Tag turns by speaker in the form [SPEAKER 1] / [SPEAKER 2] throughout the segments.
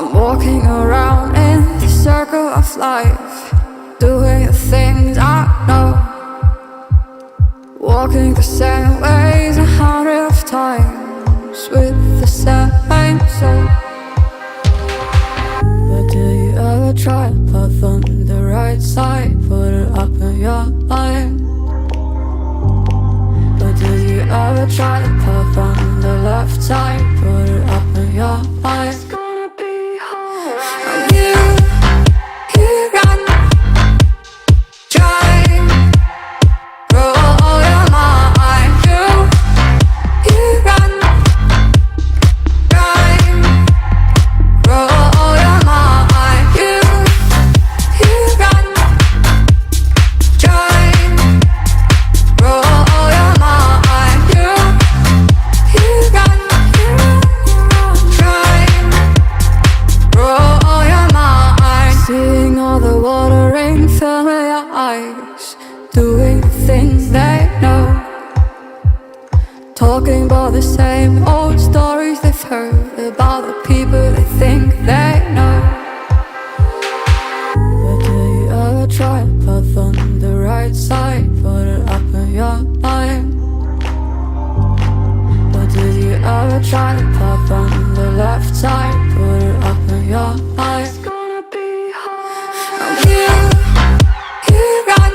[SPEAKER 1] I'm walking around in the circle of life, doing the things I know, walking the same ways 100 times with the same soul. But do you ever try to path on the right side, put it up in your mind? But do you ever try to path on the left side, put it up in your mind? It's gonna be alright. You run, try, roll your mind. You run, try, roll your mind. You run, try, roll your mind. You run, try, roll your mind. Seeing all the watering fill in your eyes, doing the things they know, talking about the same old stories they've heard about the people they think they know. But do you ever try to path on the right side, put it up in your mind? But do you ever try to path on the left side, put it up in your mind? It's gonna be hard. You run,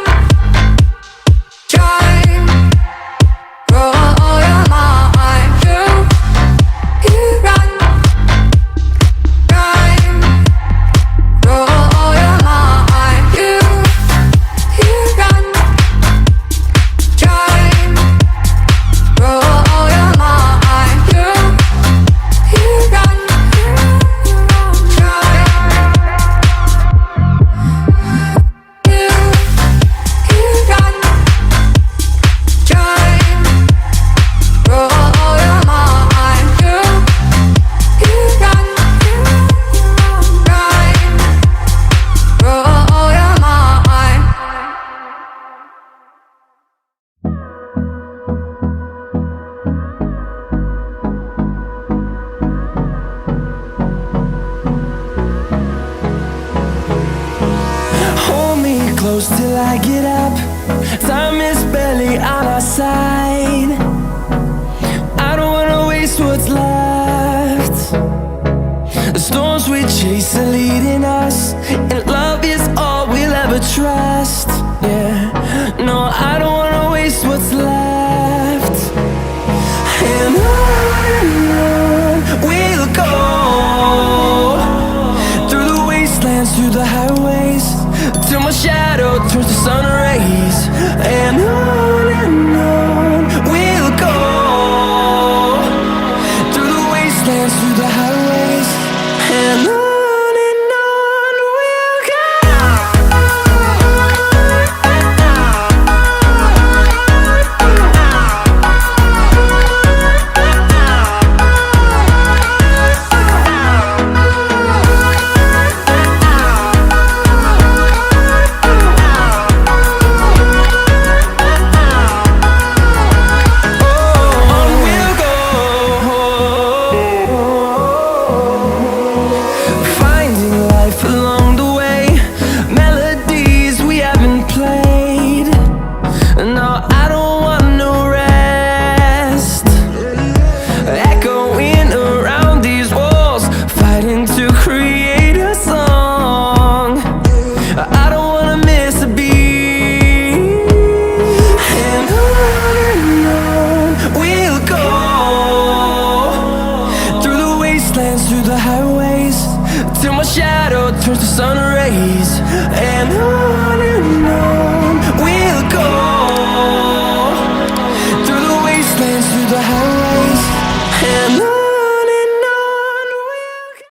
[SPEAKER 1] try, roll your mind. You run, try, roll your mind. You run, try, roll your mind. You run, try, you run, try, roll your mind. You run, try, roll your mind.
[SPEAKER 2] Hold me close till I get up. Time is barely on our side. I don't wanna waste what's left. The storms we chase are leading us, and love is all we'll ever trust. Yeah, no, I don't wanna waste what's left. And on we'll go, through the wastelands, through the highways, till my shadow turns to sun rays. And on we'll go, through the wastelands, through the highways, and on we'll go. Through the highways, till my shadow turns to sun rays. And on